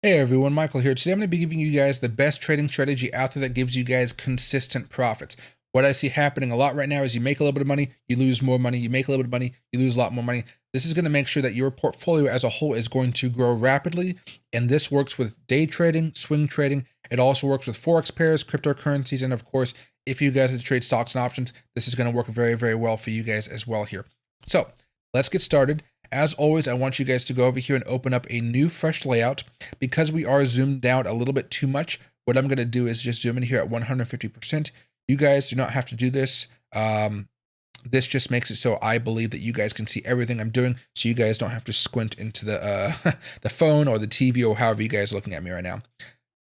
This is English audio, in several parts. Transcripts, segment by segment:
Hey everyone, Michael here. Today I'm going to be giving you guys the best trading strategy out there that gives you guys consistent profits. What I see happening a lot right now is you make a little bit of money, you lose more money, you make a little bit of money, you lose a lot more money. This is going to make sure that your portfolio as a whole is going to grow rapidly. And this works with day trading, swing trading. It also works with Forex pairs, cryptocurrencies. And of course, if you guys trade stocks and options, this is going to work very, very well for you guys as well here. So let's get started. As always, I want you guys to go over here and open up a new fresh layout. Because we are zoomed out a little bit too much, what I'm going to do is just zoom in here at 150%. You guys do not have to do this. This just makes it so I believe that you guys can see everything I'm doing, so you guys don't have to squint into the the phone or the TV or however you guys are looking at me right now.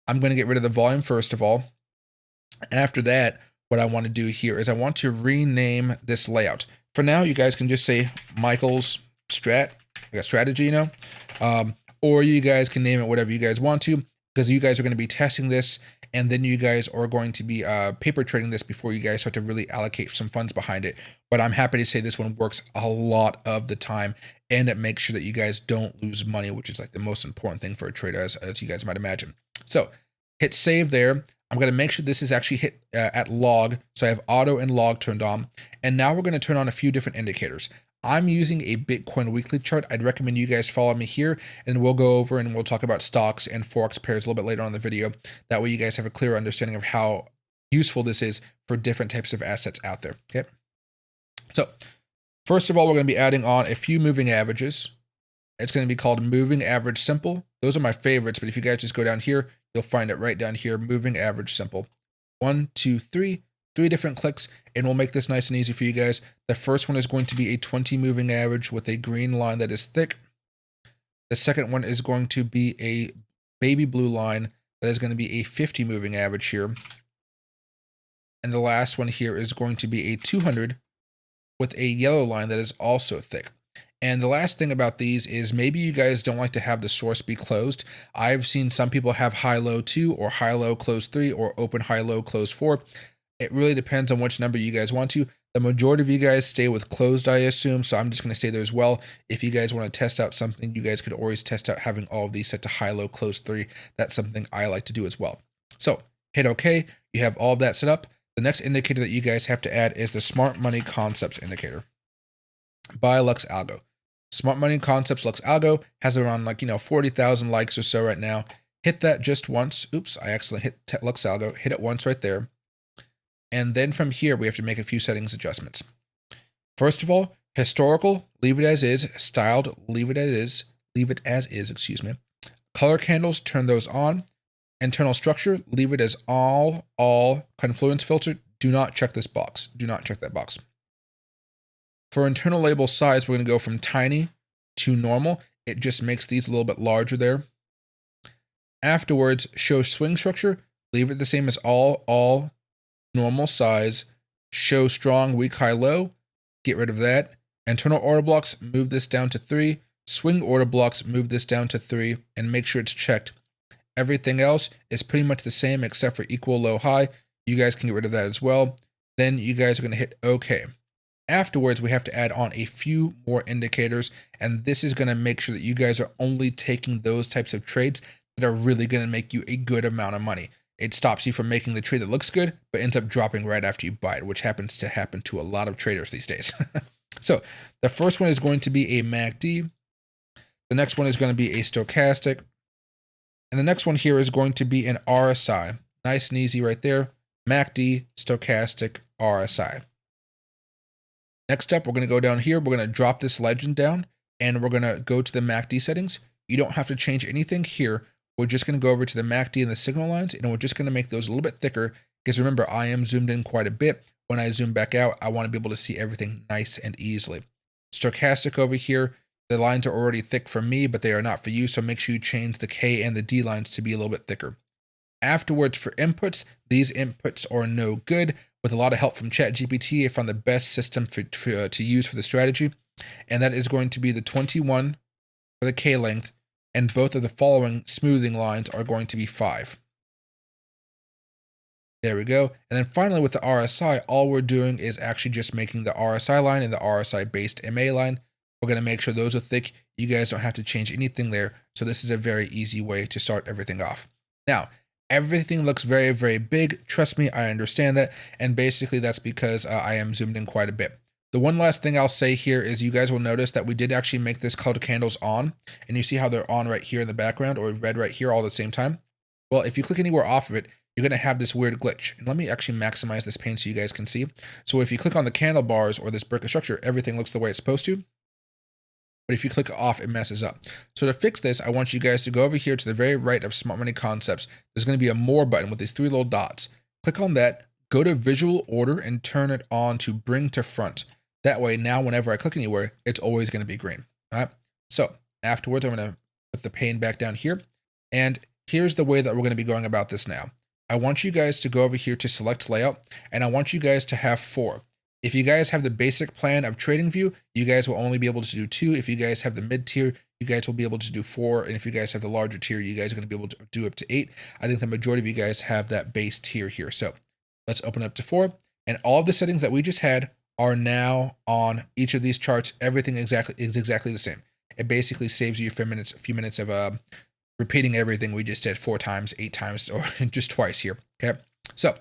I'm going to get rid of the volume first of all. After that, what I want to do here is I want to rename this layout. For now, you guys can just say Michael's strategy, or you guys can name it whatever you guys want to, because you guys are going to be testing this, and then you guys are going to be paper trading this before you guys start to really allocate some funds behind it. But I'm happy to say this one works a lot of the time, and it makes sure that you guys don't lose money, which is like the most important thing for a trader, as you guys might imagine. So hit save there. I'm going to make sure this is actually hit at log. So I have auto and log turned on. And now we're going to turn on a few different indicators. I'm using a Bitcoin weekly chart. I'd recommend you guys follow me here, and we'll go over and we'll talk about stocks and Forex pairs a little bit later on in the video. That way you guys have a clear understanding of how useful this is for different types of assets out there. Okay. So first of all, we're going to be adding on a few moving averages. It's going to be called moving average simple. Those are my favorites, but if you guys just go down here, you'll find it right down here, moving average simple. 1, 2, 3. 3 different clicks, and we'll make this nice and easy for you guys. The first one is going to be a 20 moving average with a green line that is thick. The second one is going to be a baby blue line that is going to be a 50 moving average here. And the last one here is going to be a 200 with a yellow line that is also thick. And the last thing about these is maybe you guys don't like to have the source be closed. I've seen some people have high-low 2 or high-low close 3 or open high-low close 4. It really depends on which number you guys want to. The majority of you guys stay with closed, I assume, so I'm just going to stay there as well. If you guys want to test out something, you guys could always test out having all of these set to high-low close 3. That's something I like to do as well. So hit OK. You have all of that set up. The next indicator that you guys have to add is the Smart Money Concepts indicator by Lux Algo. Smart Money Concepts Lux Algo has around 40,000 likes or so right now. Hit that just once. Oops, I accidentally hit Lux Algo. Hit it once right there. And then from here, we have to make a few settings adjustments. First of all, historical, leave it as is. Styled, leave it as is, excuse me. Color candles, turn those on. Internal structure, leave it as all. Confluence filter, do not check this box. Do not check that box. For internal label size, we're going to go from tiny to normal. It just makes these a little bit larger there. Afterwards, show swing structure, leave it the same as all. Normal size, show strong, weak, high, low, get rid of that. Internal order blocks, move this down to 3. Swing order blocks, move this down to 3, and make sure it's checked. Everything else is pretty much the same except for equal, low, high. You guys can get rid of that as well. Then you guys are going to hit OK. Afterwards, we have to add on a few more indicators, and this is going to make sure that you guys are only taking those types of trades that are really going to make you a good amount of money. It stops you from making the trade that looks good, but ends up dropping right after you buy it, which happens to happen to a lot of traders these days. So the first one is going to be a MACD. The next one is going to be a stochastic. And the next one here is going to be an RSI. Nice and easy right there. MACD, stochastic, RSI. Next up, we're going to go down here. We're going to drop this legend down, and we're going to go to the MACD settings. You don't have to change anything here. We're just going to go over to the MACD and the signal lines, and we're just going to make those a little bit thicker, because remember, I am zoomed in quite a bit. When I zoom back out, I want to be able to see everything nice and easily. Stochastic over here, the lines are already thick for me, but they are not for you, so make sure you change the K and the D lines to be a little bit thicker. Afterwards, for inputs, these inputs are no good. With a lot of help from ChatGPT, I found the best system to use for the strategy, and that is going to be the 21 for the K length, and both of the following smoothing lines are going to be 5. There we go. And then finally with the RSI, all we're doing is actually just making the RSI line and the RSI based MA line We're going to make sure those are thick. You guys don't have to change anything there. So this is a very easy way to start everything off. Now, everything looks very, very big. Trust me, I understand that. And basically that's because I am zoomed in quite a bit. The one last thing I'll say here is you guys will notice that we did actually make this colored candles on, and you see how they're on right here in the background or red right here all at the same time. Well, if you click anywhere off of it, you're going to have this weird glitch. And let me actually maximize this pane so you guys can see. So if you click on the candle bars or this brick of structure, everything looks the way it's supposed to. But if you click off, it messes up. So to fix this, I want you guys to go over here to the very right of Smart Money Concepts. There's going to be a More button with these 3 little dots. Click on that, go to Visual Order, and turn it on to Bring to Front. That way, now whenever I click anywhere, it's always going to be green. All right. So afterwards, I'm going to put the pane back down here. And here's the way that we're going to be going about this now. I want you guys to go over here to Select Layout, and I want you guys to have 4. If you guys have the basic plan of TradingView, you guys will only be able to do 2. If you guys have the mid tier, you guys will be able to do 4. And if you guys have the larger tier, you guys are going to be able to do up to 8. I think the majority of you guys have that base tier here. So let's open up to 4. And all of the settings that we just had are now on each of these charts. Everything is exactly the same. It basically saves you a few minutes of repeating everything we just did 4 times, 8 times, or just twice here. Okay. So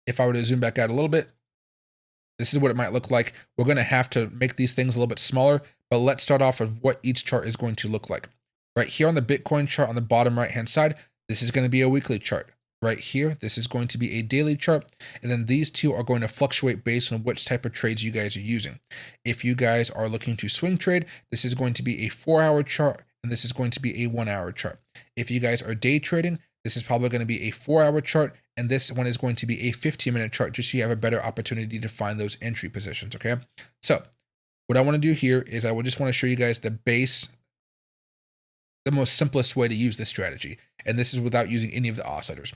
if I were to zoom back out a little bit, this is what it might look like. We're going to have to make these things a little bit smaller, but let's start off with what each chart is going to look like. Right here on the Bitcoin chart on the bottom right-hand side, this is going to be a weekly chart. Right here, this is going to be a daily chart. And then these two are going to fluctuate based on which type of trades you guys are using. If you guys are looking to swing trade, this is going to be a 4-hour chart, and this is going to be a 1-hour chart. If you guys are day trading, this is probably going to be a 4-hour chart, and this one is going to be a 15-minute chart, just so you have a better opportunity to find those entry positions, okay? So what I want to do here is I would just want to show you guys the most simplest way to use this strategy, and this is without using any of the oscillators.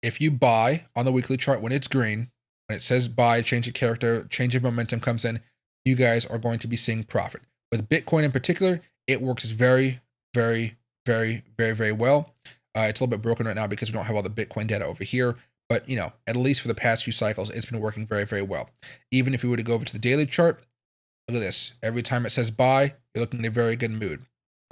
If you buy on the weekly chart when it's green, when it says buy, change of character, change of momentum comes in, you guys are going to be seeing profit. With Bitcoin in particular, it works very, very, very, very, very well. It's a little bit broken right now because we don't have all the Bitcoin data over here, but you know, at least for the past few cycles, it's been working very, very well. Even if we were to go over to the daily chart, look at this. Every time it says buy, you're looking in a very good mood,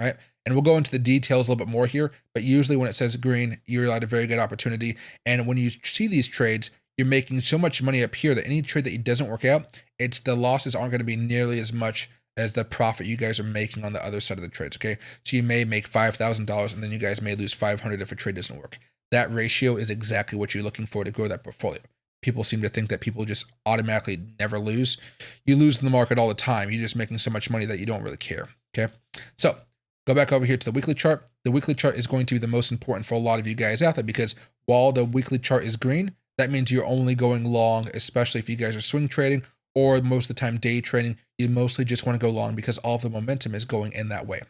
right? And we'll go into the details a little bit more here, but usually when it says green, you're at a very good opportunity. And when you see these trades, you're making so much money up here that any trade that doesn't work out, the losses aren't going to be nearly as much as the profit you guys are making on the other side of the trades, okay? So you may make $5,000 and then you guys may lose 500 if a trade doesn't work. That ratio is exactly what you're looking for to grow that portfolio. People seem to think that people just automatically never lose. You lose in the market all the time. You're just making so much money that you don't really care, okay? So go back over here to the weekly chart. The weekly chart is going to be the most important for a lot of you guys out there because while the weekly chart is green, that means you're only going long, especially if you guys are swing trading or most of the time day trading. You mostly just want to go long because all of the momentum is going in that way.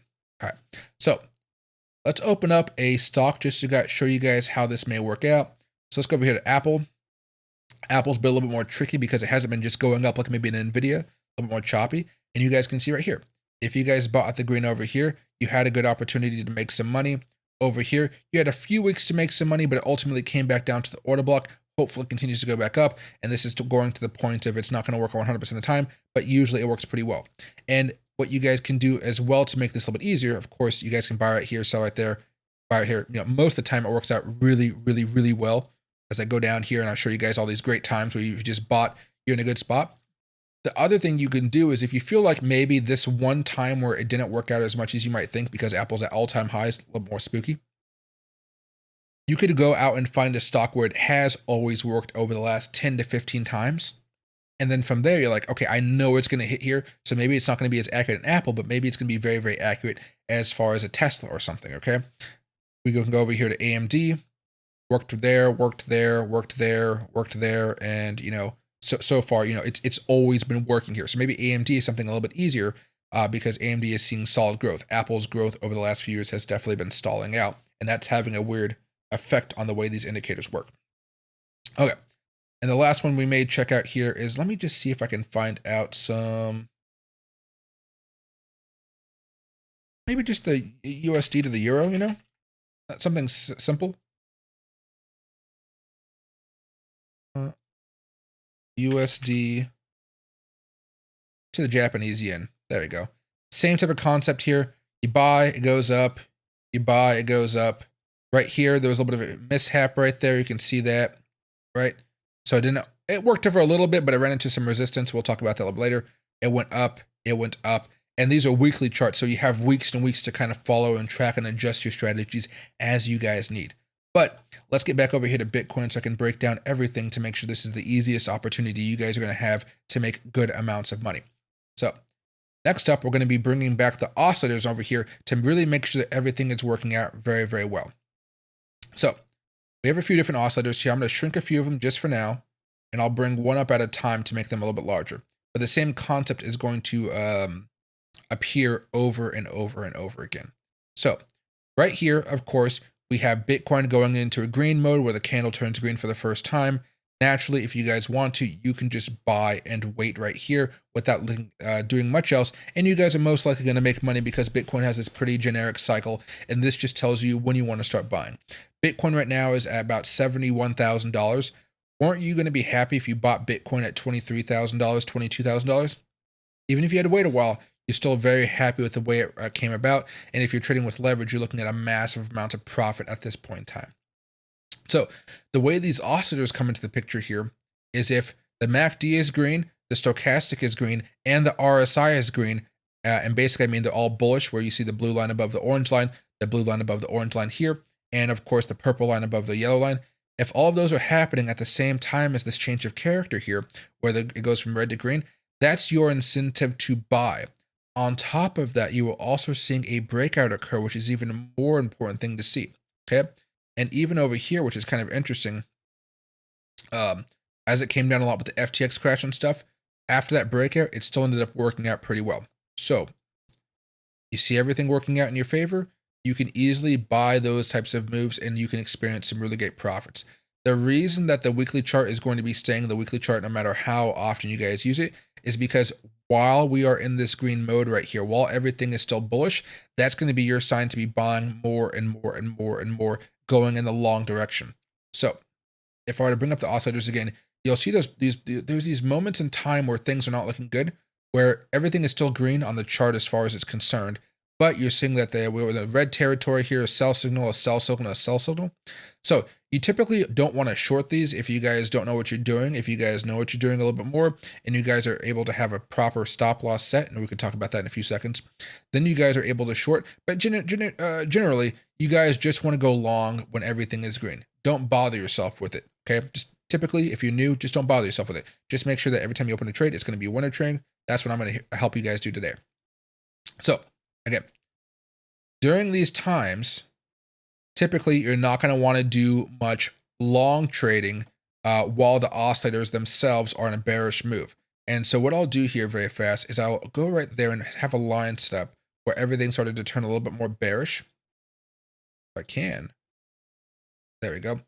All right, so let's open up a stock just to show you guys how this may work out. So let's go over here to Apple. Apple's been a little bit more tricky because it hasn't been just going up like maybe an Nvidia, a little bit more choppy. And you guys can see right here, if you guys bought at the green over here, you had a good opportunity to make some money. Over here, you had a few weeks to make some money, but it ultimately came back down to the order block. Hopefully it continues to go back up. And this is going to the point of it's not going to work 100% of the time, but usually it works pretty well. And what you guys can do as well to make this a little bit easier, of course, you guys can buy right here, sell right there, buy right here. You know, most of the time it works out really, really, really well. As I go down here and I'll show you guys all these great times where you just bought, you're in a good spot. The other thing you can do is if you feel like maybe this one time where it didn't work out as much as you might think because Apple's at all-time highs, a little more spooky, you could go out and find a stock where it has always worked over the last 10 to 15 times. And then from there, you're like, okay, I know it's going to hit here. So maybe it's not going to be as accurate in Apple, but maybe it's going to be very, very accurate as far as a Tesla or something, okay? We can go over here to AMD, worked there, worked there, worked there, worked there. And, you know, so far, you know, it's always been working here. So maybe AMD is something a little bit easier because AMD is seeing solid growth. Apple's growth over the last few years has definitely been stalling out. And that's having a weird effect on the way these indicators work. Okay. And the last one we may check out here is, let me just see if I can find out some, maybe just the USD to the euro, you know, something simple. USD to the Japanese yen. There we go. Same type of concept here. You buy, it goes up. You buy, it goes up. Right here, there was a little bit of a mishap right there. You can see that, right? So it worked for a little bit, but it ran into some resistance. We'll talk about that a little later. It went up, and these are weekly charts. So you have weeks and weeks to kind of follow and track and adjust your strategies as you guys need. But let's get back over here to Bitcoin so I can break down everything to make sure this is the easiest opportunity you guys are going to have to make good amounts of money. So next up, we're going to be bringing back the oscillators over here to really make sure that everything is working out very, very well. So we have a few different oscillators here. I'm going to shrink a few of them just for now, and I'll bring one up at a time to make them a little bit larger. But the same concept is going to appear over and over and over again. So right here, of course, we have Bitcoin going into a green mode where the candle turns green for the first time. Naturally, if you guys want to, you can just buy and wait right here without doing much else. And you guys are most likely going to make money because Bitcoin has this pretty generic cycle. And this just tells you when you want to start buying. Bitcoin right now is at about $71,000. Weren't you going to be happy if you bought Bitcoin at $23,000, $22,000? Even if you had to wait a while, you're still very happy with the way it came about. And if you're trading with leverage, you're looking at a massive amount of profit at this point in time. So the way these oscillators come into the picture here is if the MACD is green, the stochastic is green, and the RSI is green, and basically I mean they're all bullish, where you see the blue line above the orange line, the blue line above the orange line here, and of course the purple line above the yellow line. If all of those are happening at the same time as this change of character here, where it goes from red to green, that's your incentive to buy. On top of that, you will also seeing a breakout occur, which is even a more important thing to see, okay? And even over here, which is kind of interesting, as it came down a lot with the FTX crash and stuff, after that breakout, it still ended up working out pretty well. So you see everything working out in your favor, you can easily buy those types of moves and you can experience some really great profits. The reason that the weekly chart is going to be staying the weekly chart no matter how often you guys use it is because while we are in this green mode right here, while everything is still bullish, that's going to be your sign to be buying more and more and more and more, going in the long direction. So if I were to bring up the oscillators again, you'll see there's these moments in time where things are not looking good, where everything is still green on the chart as far as it's concerned, but you're seeing that we're in the red territory here, a sell signal, a sell signal, a sell signal. So you typically don't want to short these if you guys don't know what you're doing. If you guys know what you're doing a little bit more and you guys are able to have a proper stop loss set, and we can talk about that in a few seconds, then you guys are able to short. But generally, you guys just want to go long when everything is green. Don't bother yourself with it, okay? Just typically, if you're new, just don't bother yourself with it. Just make sure that every time you open a trade, it's going to be a winner trade. That's what I'm going to help you guys do today. So again, during these times, typically you're not going to want to do much long trading while the oscillators themselves are in a bearish move. And so what I'll do here very fast is I'll go right there and have a line set up where everything started to turn a little bit more bearish. If I can. There we go.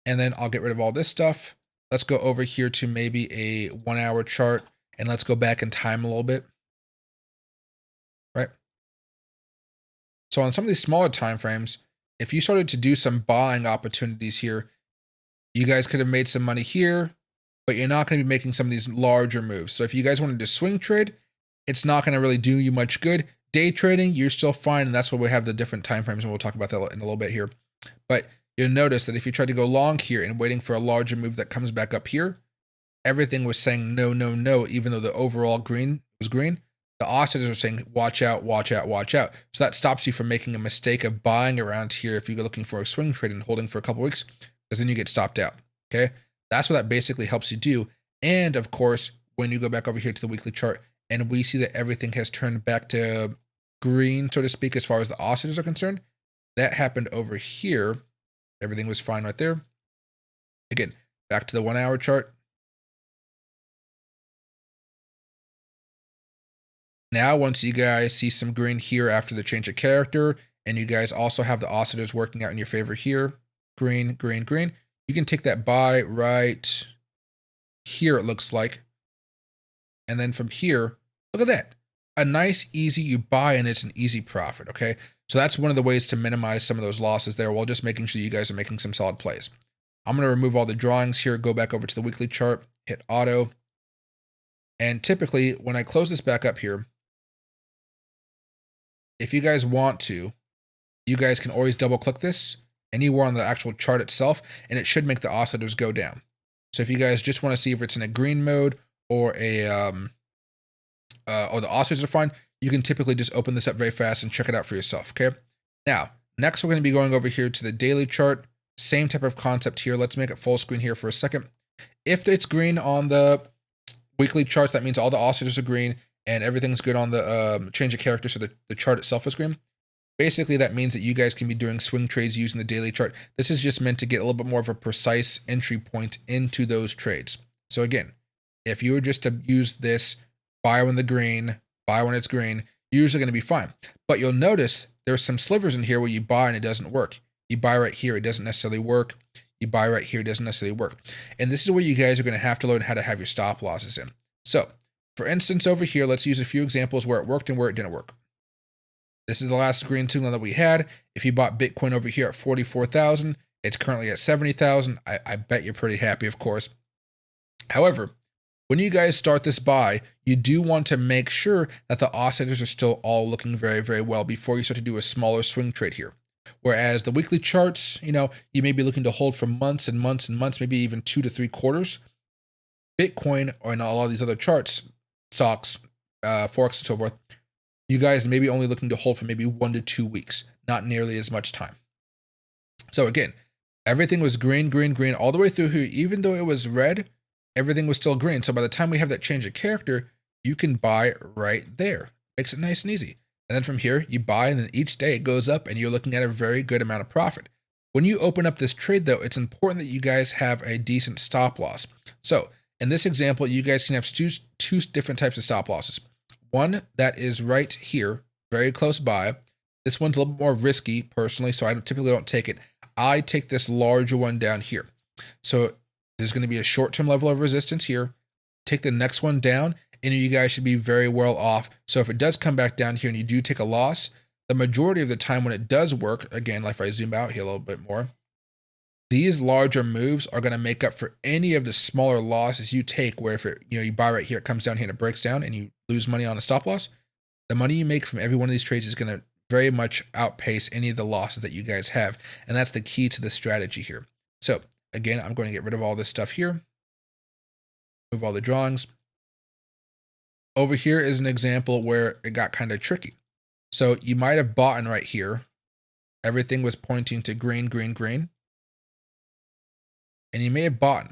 And then I'll get rid of all this stuff. Let's go over here to maybe a 1 hour chart and let's go back in time a little bit. Right? So on some of these smaller time frames, if you started to do some buying opportunities here, you guys could have made some money here, but you're not going to be making some of these larger moves. So if you guys wanted to swing trade, it's not going to really do you much good. Day trading, you're still fine, and that's why we have the different time frames, and we'll talk about that in a little bit here. But you'll notice that if you try to go long here and waiting for a larger move that comes back up here, everything was saying no, no, no, even though the overall green was green. The oscillators are saying, watch out, watch out, watch out. So that stops you from making a mistake of buying around here if you're looking for a swing trade and holding for a couple weeks, because then you get stopped out, okay? That's what that basically helps you do. And of course, when you go back over here to the weekly chart and we see that everything has turned back to green, so to speak, as far as the oscillators are concerned, that happened over here. Everything was fine right there. Again, back to the 1 hour chart. Now, once you guys see some green here after the change of character, and you guys also have the oscillators working out in your favor here, green, green, green, you can take that buy right here, it looks like. And then from here, look at that. A nice, easy, you buy and it's an easy profit, okay? So that's one of the ways to minimize some of those losses there while just making sure you guys are making some solid plays. I'm going to remove all the drawings here, go back over to the weekly chart, hit auto. And typically, when I close this back up here, if you guys want to, you guys can always double click this anywhere on the actual chart itself, and it should make the oscillators go down. So if you guys just want to see if it's in a green mode or or the oscillators are fine, you can typically just open this up very fast and check it out for yourself. Okay. Now, next we're going to be going over here to the daily chart. Same type of concept here. Let's make it full screen here for a second. If it's green on the weekly charts, that means all the oscillators are green and everything's good on the change of character, so the chart itself is green. Basically, that means that you guys can be doing swing trades using the daily chart. This is just meant to get a little bit more of a precise entry point into those trades. So again, if you were just to use this, buy when the green, buy when it's green, you're usually going to be fine. But you'll notice there's some slivers in here where you buy and it doesn't work. You buy right here, it doesn't necessarily work. You buy right here, it doesn't necessarily work. And this is where you guys are going to have to learn how to have your stop losses in. So, for instance, over here, let's use a few examples where it worked and where it didn't work. This is the last green signal that we had. If you bought Bitcoin over here at 44,000, it's currently at 70,000. I bet you're pretty happy, of course. However, when you guys start this buy, you do want to make sure that the oscillators are still all looking very, very well before you start to do a smaller swing trade here. Whereas the weekly charts, you may be looking to hold for months and months and months, maybe even 2 to 3 quarters. Bitcoin or in a lot of these other charts, stocks, Forex and so forth, you guys may be only looking to hold for maybe 1 to 2 weeks, not nearly as much time. So again, everything was green, green, green all the way through here. Even though it was red, everything was still green. So by the time we have that change of character, you can buy right there. Makes it nice and easy. And then from here, you buy, and then each day it goes up, and you're looking at a very good amount of profit. When you open up this trade, though, it's important that you guys have a decent stop loss. So in this example, you guys can have two different types of stop losses. One that is right here, very close by. This one's a little bit more risky, personally, so I typically don't take it. I take this larger one down here. So there's going to be a short-term level of resistance here. Take the next one down, and you guys should be very well off. So if it does come back down here and you do take a loss, the majority of the time when it does work, again, like if I zoom out here a little bit more, these larger moves are going to make up for any of the smaller losses you take, where if it, you buy right here, it comes down here and it breaks down and you lose money on a stop loss. The money you make from every one of these trades is going to very much outpace any of the losses that you guys have. And that's the key to the strategy here. So again, I'm going to get rid of all this stuff here. Move all the drawings. Over here is an example where it got kind of tricky. So you might have bought in right here. Everything was pointing to green, green, green. And you may have bought.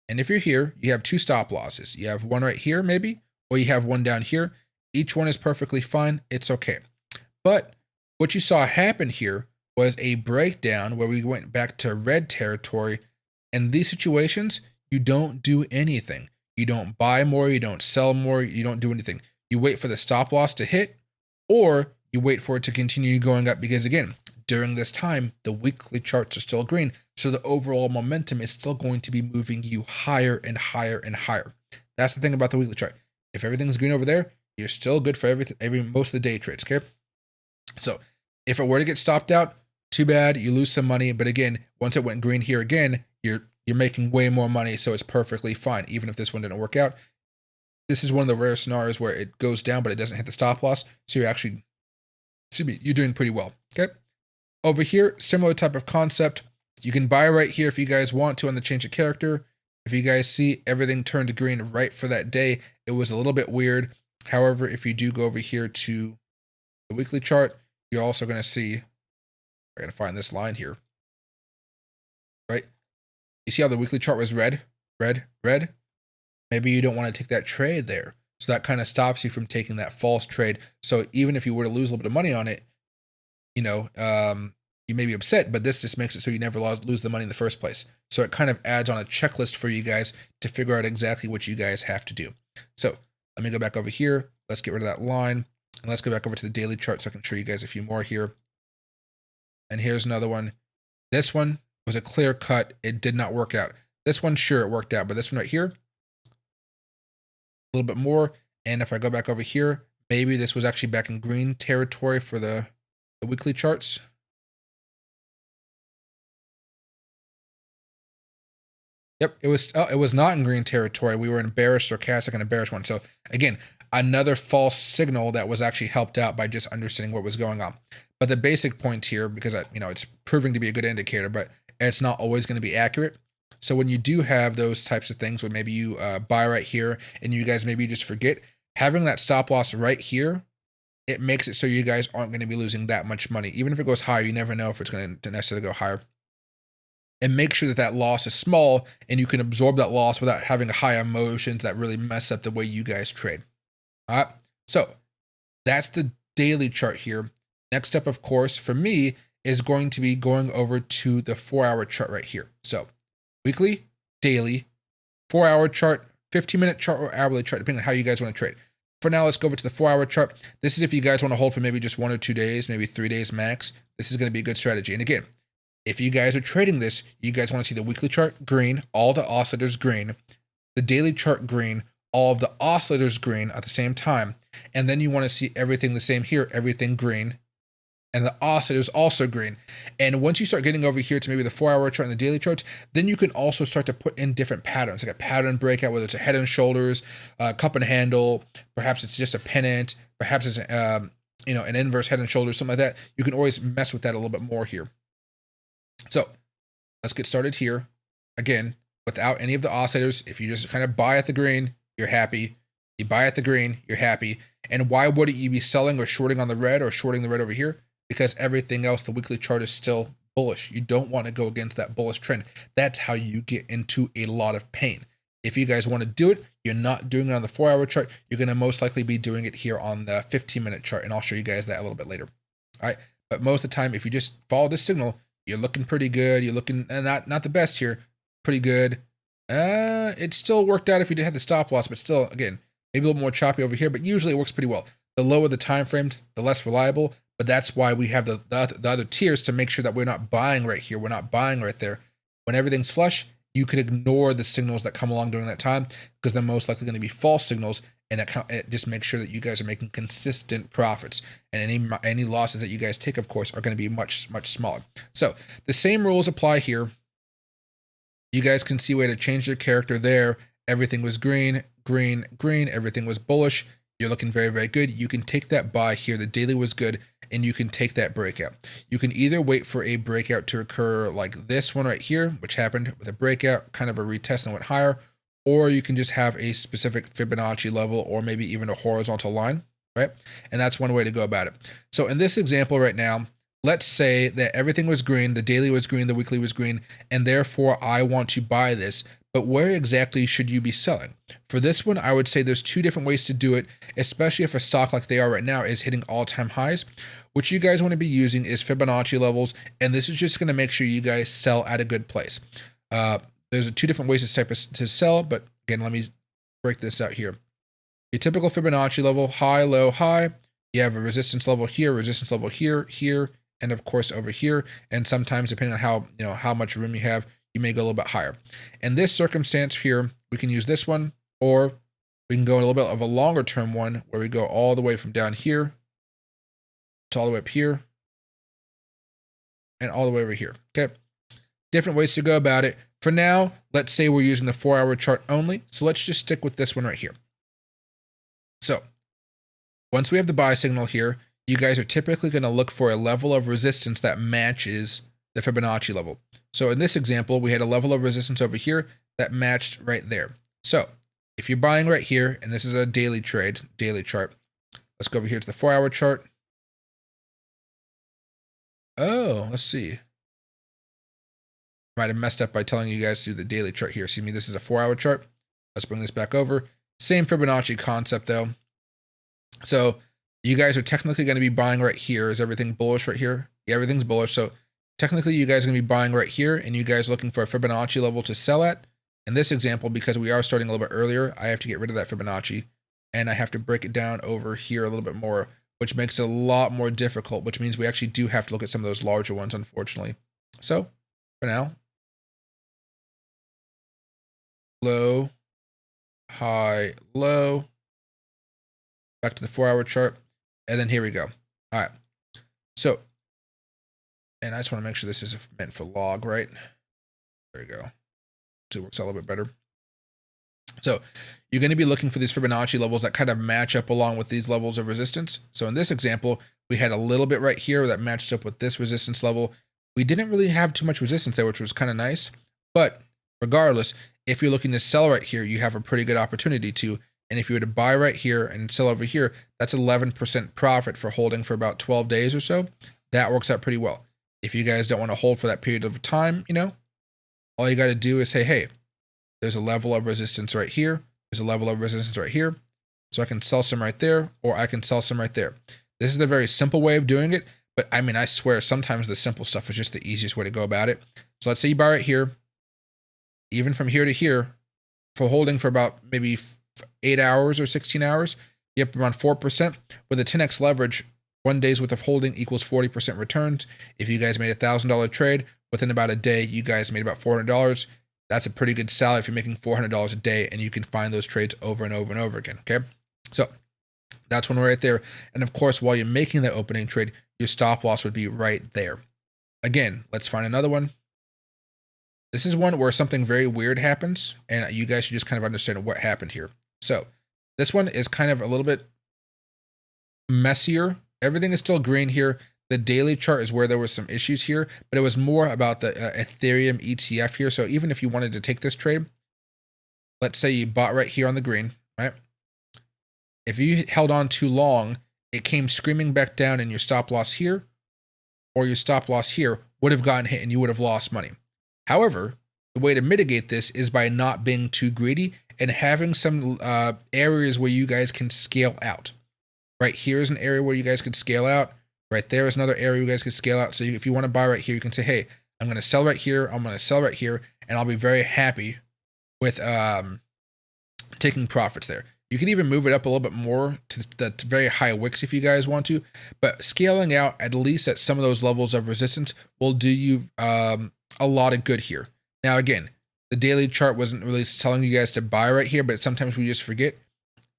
And if you're here, you have 2 stop losses. You have one right here maybe, or you have one down here. Each one is perfectly fine. It's okay. But what you saw happen here was a breakdown where we went back to red territory. In these situations, you don't do anything. You don't buy more, you don't sell more, you don't do anything. You wait for the stop loss to hit, or you wait for it to continue going up, because again, during this time, the weekly charts are still green. So the overall momentum is still going to be moving you higher and higher and higher. That's the thing about the weekly chart. If everything's green over there, you're still good for most of the day trades, okay? So if it were to get stopped out, too bad, you lose some money. But again, once it went green here again, you're making way more money, so it's perfectly fine, even if this one didn't work out. This is one of the rare scenarios where it goes down, but it doesn't hit the stop loss. So you're actually, you're doing pretty well, okay? Over here, similar type of concept. You can buy right here if you guys want to on the change of character. If you guys see everything turned to green right for that day, it was a little bit weird. However, if you do go over here to the weekly chart, you're also going to see, I'm going to find this line here, right? You see how the weekly chart was red, red, red? Maybe you don't want to take that trade there. So that kind of stops you from taking that false trade. So even if you were to lose a little bit of money on it, you may be upset, but this just makes it so you never lose the money in the first place. So it kind of adds on a checklist for you guys to figure out exactly what you guys have to do. So let me go back over here. Let's get rid of that line. And let's go back over to the daily chart so I can show you guys a few more here. And here's another one. This one was a clear cut. It did not work out. This one, sure, it worked out. But this one right here, a little bit more. And if I go back over here, maybe this was actually back in green territory for the weekly charts. Yep, it was not in green territory. We were in bearish, stochastic, and a bearish one. So again, another false signal that was actually helped out by just understanding what was going on. But the basic point here, because it's proving to be a good indicator, but it's not always going to be accurate. So when you do have those types of things where maybe you buy right here and you guys maybe just forget, having that stop loss right here, it makes it so you guys aren't going to be losing that much money. Even if it goes higher, you never know if it's going to necessarily go higher. And make sure that that loss is small and you can absorb that loss without having high emotions that really mess up the way you guys trade. All right, so that's the daily chart here. Next up, of course, for me is going to be going over to the 4-hour chart right here. So weekly, daily, 4-hour chart, 15-minute chart, or hourly chart, depending on how you guys want to trade. For now, let's go over to the 4-hour chart. This is if you guys want to hold for maybe just 1 or 2 days, maybe 3 days max. This is going to be a good strategy. And again, if you guys are trading this, you guys want to see the weekly chart green, all the oscillators green, the daily chart green, all of the oscillators green at the same time. And then you want to see everything the same here, everything green, and the oscillators also green. And once you start getting over here to maybe the 4-hour chart and the daily charts, then you can also start to put in different patterns, like a pattern breakout, whether it's a head and shoulders, cup and handle, perhaps it's just a pennant, perhaps it's an inverse head and shoulders, something like that. You can always mess with that a little bit more here. So let's get started here. Again, without any of the oscillators, if you just kind of buy at the green, you're happy. You buy at the green, you're happy. And why wouldn't you be selling or shorting on the red or shorting the red over here? Because everything else, the weekly chart is still bullish. You don't want to go against that bullish trend. That's how you get into a lot of pain. If you guys want to do it, you're not doing it on the 4-hour chart. You're going to most likely be doing it here on the 15-minute chart. And I'll show you guys that a little bit later. All right. But most of the time, if you just follow this signal, you're looking pretty good. You're looking not the best here. Pretty good. It still worked out if you had the stop loss, but still, again, maybe a little more choppy over here, but usually it works pretty well. The lower the time frames, the less reliable, but that's why we have the other tiers to make sure that we're not buying right here. We're not buying right there. When everything's flush, you can ignore the signals that come along during that time because they're most likely going to be false signals, and it just makes sure that you guys are making consistent profits. And any losses that you guys take, of course, are going to be much, much smaller. So the same rules apply here. You guys can see where to change your character there. Everything was green, green, green. Everything was bullish. You're looking very, very good. You can take that buy here. The daily was good, and you can take that breakout. You can either wait for a breakout to occur like this one right here, which happened with a breakout, kind of a retest and went higher, or you can just have a specific Fibonacci level or maybe even a horizontal line, right? And that's one way to go about it. So in this example right now, let's say that everything was green, the daily was green, the weekly was green, and therefore I want to buy this. But where exactly should you be selling? For this one, I would say there's 2 different ways to do it, especially if a stock like they are right now is hitting all-time highs. What you guys want to be using is Fibonacci levels, and this is just going to make sure you guys sell at a good place. There's 2 different ways to sell, but again, let me break this out here. Your typical Fibonacci level, high, low, high. You have a resistance level here, here, and of course over here. And sometimes, depending on how much room you have, you may go a little bit higher. In this circumstance here, we can use this one, or we can go in a little bit of a longer term one where we go all the way from down here to all the way up here and all the way over here. Okay. Different ways to go about it. For now, let's say we're using the 4-hour chart only. So let's just stick with this one right here. So once we have the buy signal here, you guys are typically going to look for a level of resistance that matches the Fibonacci level. So in this example, we had a level of resistance over here that matched right there. So if you're buying right here, and this is a daily trade, daily chart, let's go over here to the 4-hour chart. Oh, let's see. Might have messed up by telling you guys to do the daily chart here. See me, this is a 4-hour chart. Let's bring this back over. Same Fibonacci concept though. So you guys are technically going to be buying right here. Is everything bullish right here? Yeah, everything's bullish. So technically you guys are going to be buying right here, and you guys are looking for a Fibonacci level to sell at. In this example, because we are starting a little bit earlier, I have to get rid of that Fibonacci, and I have to break it down over here a little bit more, which makes it a lot more difficult, which means we actually do have to look at some of those larger ones, unfortunately. So for now, low, high, low, back to the 4-hour chart, and then here we go. All right. So, and I just want to make sure this is meant for log, right? There we go. So it works out a little bit better. So you're going to be looking for these Fibonacci levels that kind of match up along with these levels of resistance. So in this example, we had a little bit right here that matched up with this resistance level. We didn't really have too much resistance there, which was kind of nice. But regardless, if you're looking to sell right here, you have a pretty good opportunity to. And if you were to buy right here and sell over here, that's 11% profit for holding for about 12 days or so. That works out pretty well. If you guys don't want to hold for that period of time, all you got to do is say, hey, there's a level of resistance right here. There's a level of resistance right here. So I can sell some right there, or I can sell some right there. This is the very simple way of doing it. But I mean, I swear sometimes the simple stuff is just the easiest way to go about it. So let's say you buy right here, even from here to here, for holding for about maybe 8 hours or 16 hours, you have around 4%. With a 10x leverage, 1 day's worth of holding equals 40% returns. If you guys made a $1,000 trade, within about a day, you guys made about $400. That's a pretty good salary if you're making $400 a day, and you can find those trades over and over and over again, okay? So that's one right there. And of course, while you're making that opening trade, your stop loss would be right there. Again, let's find another one. This is one where something very weird happens, and you guys should just kind of understand what happened here. So this one is kind of a little bit messier. Everything is still green here. The daily chart is where there was some issues here, but it was more about the Ethereum ETF here. So even if you wanted to take this trade, let's say you bought right here on the green, right? If you held on too long, it came screaming back down, and your stop loss here or your stop loss here would have gotten hit and you would have lost money. However, the way to mitigate this is by not being too greedy and having some areas where you guys can scale out. Right here is an area where you guys could scale out. Right there is another area you guys could scale out. So if you want to buy right here, you can say, hey, I'm going to sell right here. I'm going to sell right here. And I'll be very happy with taking profits there. You can even move it up a little bit more to the very high wicks if you guys want to. But scaling out at least at some of those levels of resistance will do you a lot of good here. Now, again, the daily chart wasn't really telling you guys to buy right here, but sometimes we just forget.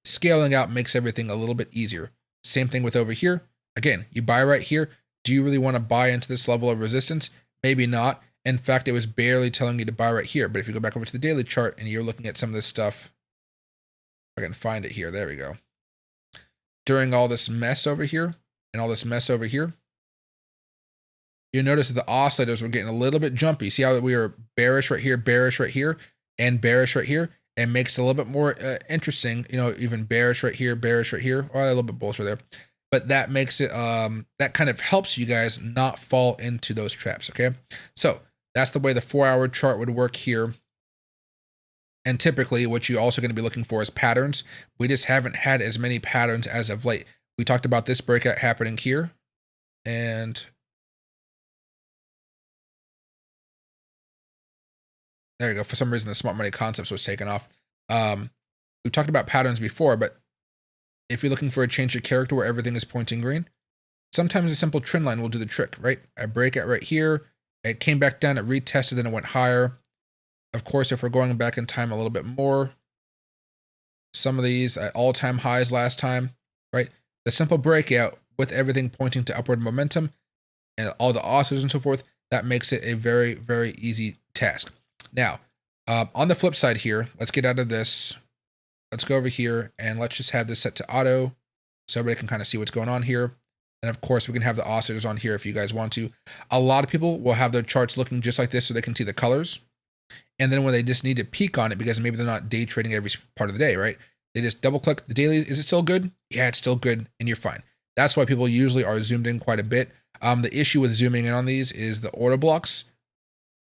Scaling out makes everything a little bit easier. Same thing with over here. Again, you buy right here. Do you really want to buy into this level of resistance? Maybe not. In fact, it was barely telling you to buy right here. But if you go back over to the daily chart and you're looking at some of this stuff, I can find it here. There we go. During all this mess over here and all this mess over here, you notice that the oscillators were getting a little bit jumpy. See how we were bearish right here, and bearish right here? It makes it a little bit more interesting, even bearish right here, or a little bit bullish right there. But that makes it, that kind of helps you guys not fall into those traps, okay? So that's the way the 4-hour chart would work here. And typically what you're also going to be looking for is patterns. We just haven't had as many patterns as of late. We talked about this breakout happening here. And there you go. For some reason, the Smart Money Concepts was taken off. We talked about patterns before, but if you're looking for a change of character where everything is pointing green, sometimes a simple trend line will do the trick, right? I break it right here. It came back down, it retested, then it went higher. Of course, if we're going back in time a little bit more, some of these at all-time highs last time, right? The simple breakout with everything pointing to upward momentum and all the oscillators and so forth, that makes it a very, very easy task. Now, on the flip side here, let's get out of this. Let's go over here and let's just have this set to auto so everybody can kind of see what's going on here. And of course, we can have the oscillators on here if you guys want to. A lot of people will have their charts looking just like this so they can see the colors. And then when they just need to peek on it because maybe they're not day trading every part of the day, right? They just double click the daily. Is it still good? Yeah, it's still good. And you're fine. That's why people usually are zoomed in quite a bit. The issue with zooming in on these is the order blocks.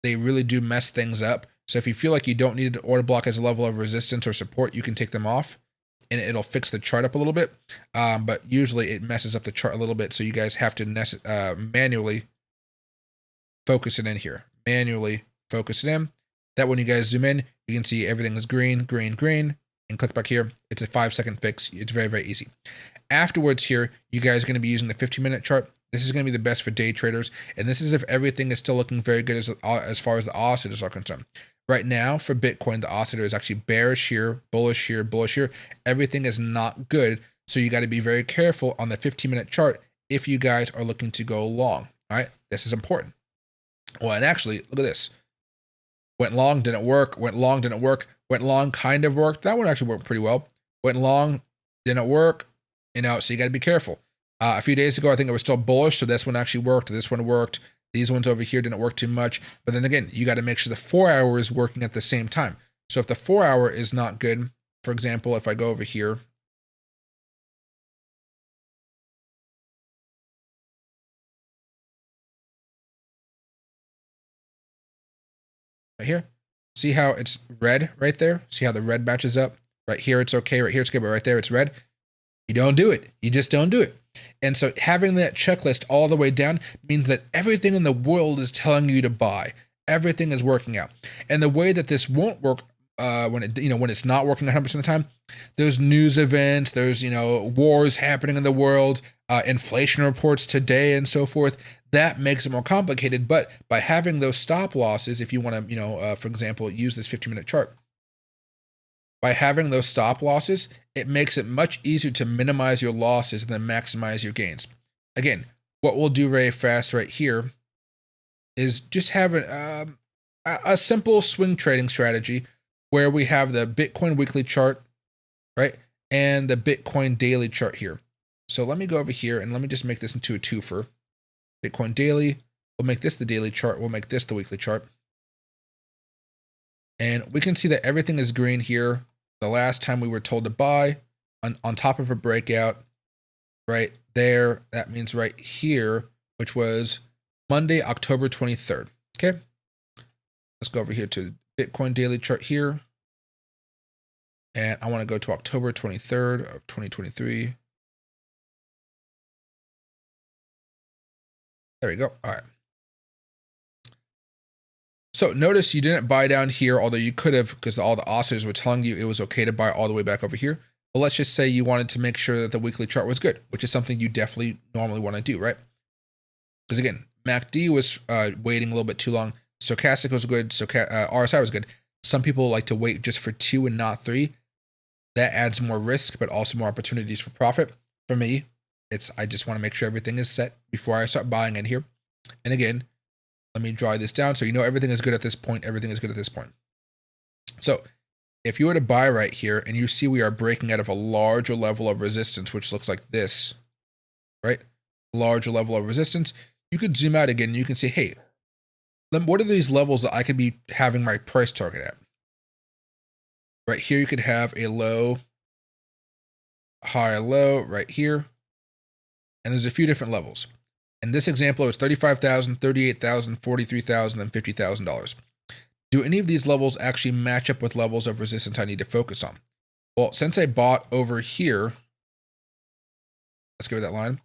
They really do mess things up. So if you feel like you don't need an order block as a level of resistance or support, you can take them off and it'll fix the chart up a little bit. But usually it messes up the chart a little bit. So you guys have to manually focus it in here. Manually focus it in. That when you guys zoom in, you can see everything is green, green, green, and click back here. It's a 5-second fix. It's very, very easy. Afterwards here, you guys are going to be using the 15-minute chart. This is going to be the best for day traders. And this is if everything is still looking very good as far as the oscillators are concerned. Right now for Bitcoin, the oscillator is actually bearish here, bullish here, bullish here. Everything is not good. So you got to be very careful on the 15-minute chart if you guys are looking to go long. All right, this is important. Well, and actually, look at this. Went long, didn't work. Went long, didn't work. Went long, kind of worked. That one actually worked pretty well. Went long, didn't work. You know, so you got to be careful. A few days ago, I think it was still bullish, so this one actually worked. This one worked. These ones over here didn't work too much. But then again, you got to make sure the 4 hour is working at the same time. So if the 4 hour is not good, for example, if I go over here, right here, see how it's red right there? See how the red matches up? Right here, it's okay. Right here, it's good. But right there, it's red. You don't do it. You just don't do it. And so having that checklist all the way down means that everything in the world is telling you to buy. Everything is working out. And the way that this won't work when it's not working 100% of the time, there's news events, there's, wars happening in the world, inflation reports today and so forth. That makes it more complicated. But by having those stop losses, if you want to, for example, use this 15-minute chart, by having those stop losses, it makes it much easier to minimize your losses and then maximize your gains. Again, what we'll do very fast right here is just have a simple swing trading strategy where we have the Bitcoin weekly chart, right? And the Bitcoin daily chart here. So let me go over here and let me just make this into a twofer. Bitcoin daily, we'll make this the daily chart. We'll make this the weekly chart. And we can see that everything is green here. The last time we were told to buy on top of a breakout right there, that means right here, which was Monday, October 23rd. Okay. Let's go over here to Bitcoin daily chart here. And I want to go to October 23rd of 2023. There we go. All right. So notice you didn't buy down here, although you could have, because all the oscillators were telling you it was okay to buy all the way back over here. But let's just say you wanted to make sure that the weekly chart was good, which is something you definitely normally want to do, right? Because again, MACD was waiting a little bit too long. Stochastic was good. RSI was good. Some people like to wait just for 2 and not 3. That adds more risk, but also more opportunities for profit. For me, I just want to make sure everything is set before I start buying in here. And again, let me draw this down so you know everything is good at this point. Everything is good at this point. So if you were to buy right here and you see we are breaking out of a larger level of resistance, which looks like this, right? Larger level of resistance, you could zoom out again and you can see, hey, what are these levels that I could be having my price target at? Right here, you could have a low, high, low right here. And there's a few different levels. In this example, it's $35,000, $38,000, $43,000, and $50,000. Do any of these levels actually match up with levels of resistance I need to focus on? Well, since I bought over here, let's go with that line.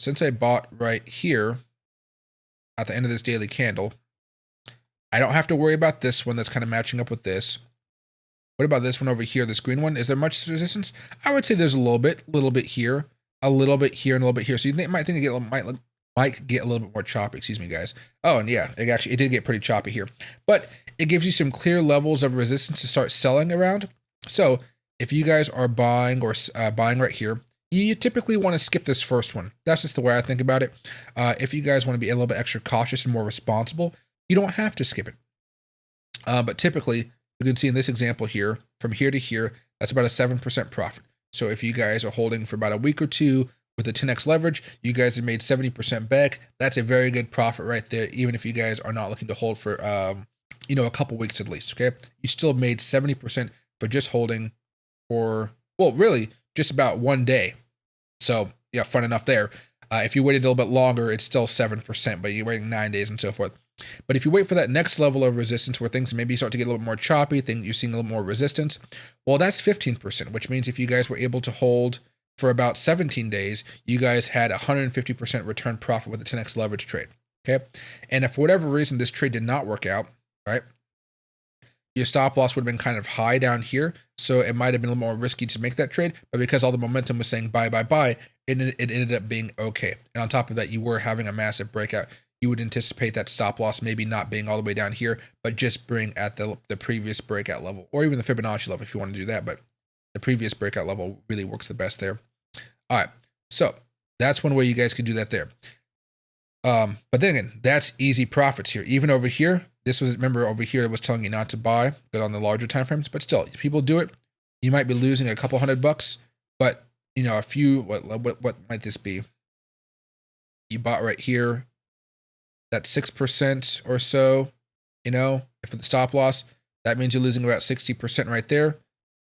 Since I bought right here at the end of this daily candle, I don't have to worry about this one that's kind of matching up with this. What about this one over here, this green one? Is there much resistance? I would say there's a little bit here, a little bit here, and a little bit here. So you might think it might get a little bit more choppy. Excuse me, guys. Oh, and yeah, it did get pretty choppy here. But it gives you some clear levels of resistance to start selling around. So if you guys are buying or buying right here, you typically want to skip this first one. That's just the way I think about it. If you guys want to be a little bit extra cautious and more responsible, you don't have to skip it. But typically, you can see in this example here, from here to here, that's about a 7% profit. So if you guys are holding for about a week or two with a 10x leverage, you guys have made 70% back. That's a very good profit right there, even if you guys are not looking to hold for, a couple weeks at least, okay? You still made 70% for just holding for, well, really, just about 1 day. So, yeah, fun enough there. If you waited a little bit longer, it's still 7%, but you're waiting 9 days and so forth. But if you wait for that next level of resistance where things maybe start to get a little bit more choppy, you're seeing a little more resistance, well, that's 15%, which means if you guys were able to hold for about 17 days, you guys had 150% return profit with a 10x leverage trade, okay? And if for whatever reason this trade did not work out, right, your stop loss would have been kind of high down here, so it might have been a little more risky to make that trade, but because all the momentum was saying buy, buy, buy, it ended up being okay. And on top of that, you were having a massive breakout. You would anticipate that stop loss maybe not being all the way down here, but just being at the previous breakout level, or even the Fibonacci level if you want to do that, but the previous breakout level really works the best there. All right, so that's one way you guys could do that there. But then again, that's easy profits here. Even over here, This was, remember over here, it was telling you not to buy, but on the larger time frames. But still, if people do it, you might be losing a couple $100, but you know, a few. What might this be? You bought right here. That's 6% or so. You know, if it's the stop loss, that means you're losing about 60% right there.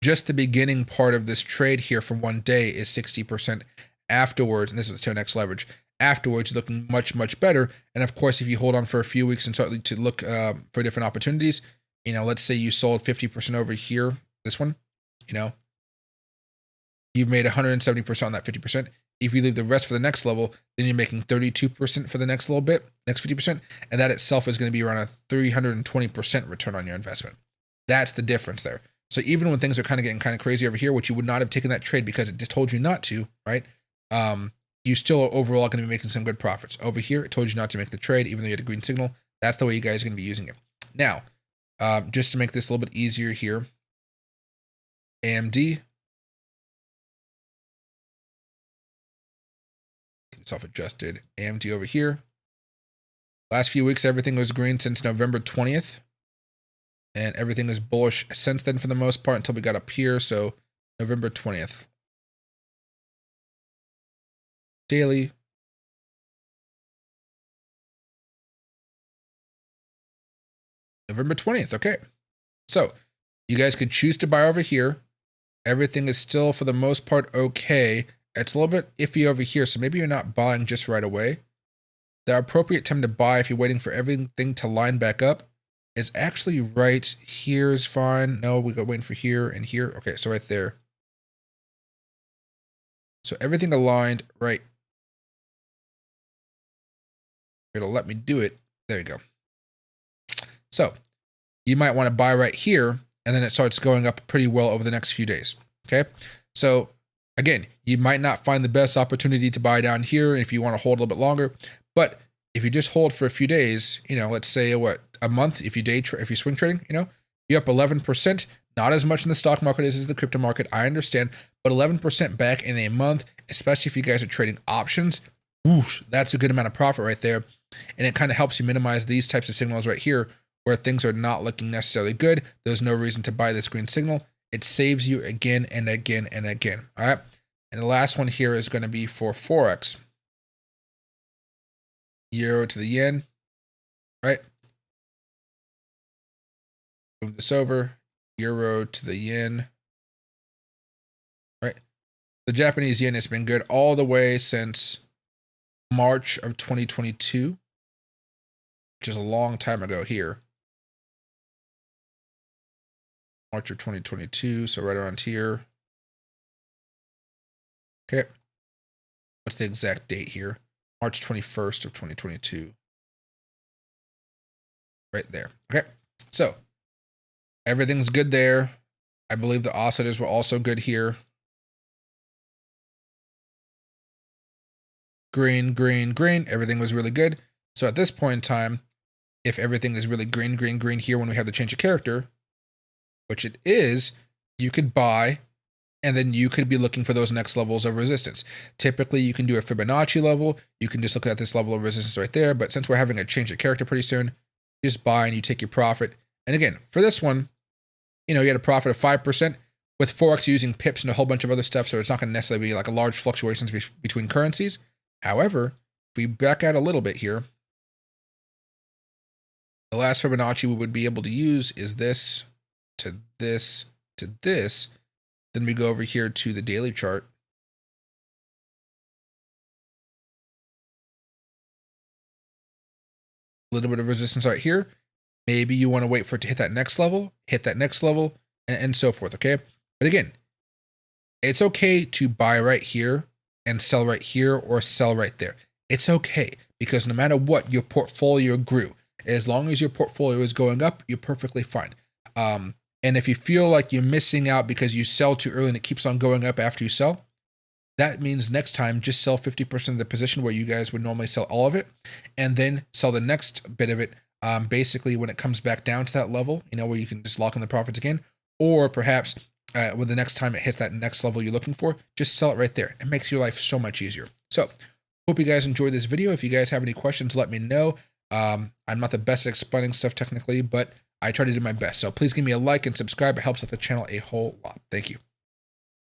Just the beginning part of this trade here from one day is 60%. Afterwards, and this is 10x leverage. Afterwards, looking much, much better. And of course, if you hold on for a few weeks and start to look for different opportunities, you know, let's say you sold 50% over here, this one, you know, you've made 170% on that 50%. If you leave the rest for the next level, then you're making 32% for the next little bit, next 50%. And that itself is going to be around a 320% return on your investment. That's the difference there. So even when things are kind of getting kind of crazy over here, which you would not have taken that trade because it just told you not to, right? You still are overall going to be making some good profits. Over here, it told you not to make the trade, even though you had a green signal. That's the way you guys are going to be using it. Now, just to make this a little bit easier here, AMD, self-adjusted AMD over here. Last few weeks, everything was green since November 20th. And everything is bullish since then for the most part until we got up here. So November 20th. Daily. November 20th. Okay. So you guys could choose to buy over here. Everything is still for the most part okay. It's a little bit iffy over here. So maybe you're not buying just right away. The appropriate time to buy if you're waiting for everything to line back up is actually right here is fine. No, we got waiting for here and here. Okay, so right there. So everything aligned right. It'll let me do it. There you go. So you might want to buy right here, and then it starts going up pretty well over the next few days. Okay, so again, you might not find the best opportunity to buy down here if you want to hold a little bit longer, but if you just hold for a few days, you know, let's say what, a month, if you swing trading, you know, you're up 11%, not as much in the stock market as the crypto market, I understand, but 11% back in a month, especially if you guys are trading options, whoosh, that's a good amount of profit right there. And it kind of helps you minimize these types of signals right here where things are not looking necessarily good. There's no reason to buy this green signal. It saves you again and again and again. All right. And the last one here is going to be for Forex. Euro to the yen, right? Move this over. Euro to the yen, right? The Japanese yen has been good all the way since March of 2022, which is a long time ago here. March of 2022, so right around here. Okay. What's the exact date here? March 21st of 2022. Right there. Okay. So everything's good there. I believe the oscillators were also good here. Green, green, green. Everything was really good. So at this point in time, if everything is really green, green, green here when we have the change of character, which it is, you could buy, and then you could be looking for those next levels of resistance. Typically, you can do a Fibonacci level. You can just look at this level of resistance right there. But since we're having a change of character pretty soon, you just buy and you take your profit. And again, for this one, you know, you had a profit of 5%. With Forex using pips and a whole bunch of other stuff, so it's not going to necessarily be like a large fluctuations between currencies. However, if we back out a little bit here, the last Fibonacci we would be able to use is this to this to this. Then we go over here to the daily chart. A little bit of resistance right here. Maybe you want to wait for it to hit that next level, and so forth, okay? But again, it's okay to buy right here and sell right here or sell right there. It's okay because no matter what, your portfolio grew. As long as your portfolio is going up, you're perfectly fine. And if you feel like you're missing out because you sell too early and it keeps on going up after you sell, that means next time just sell 50% of the position where you guys would normally sell all of it, and then sell the next bit of it basically when it comes back down to that level, you know, where you can just lock in the profits again, or perhaps when the next time it hits that next level you're looking for, just sell it right there. It makes your life so much easier. So hope you guys enjoyed this video. If you guys have any questions, let me know. I'm not the best at explaining stuff technically, but I try to do my best. So please give me a like and subscribe. It helps out the channel a whole lot. Thank you.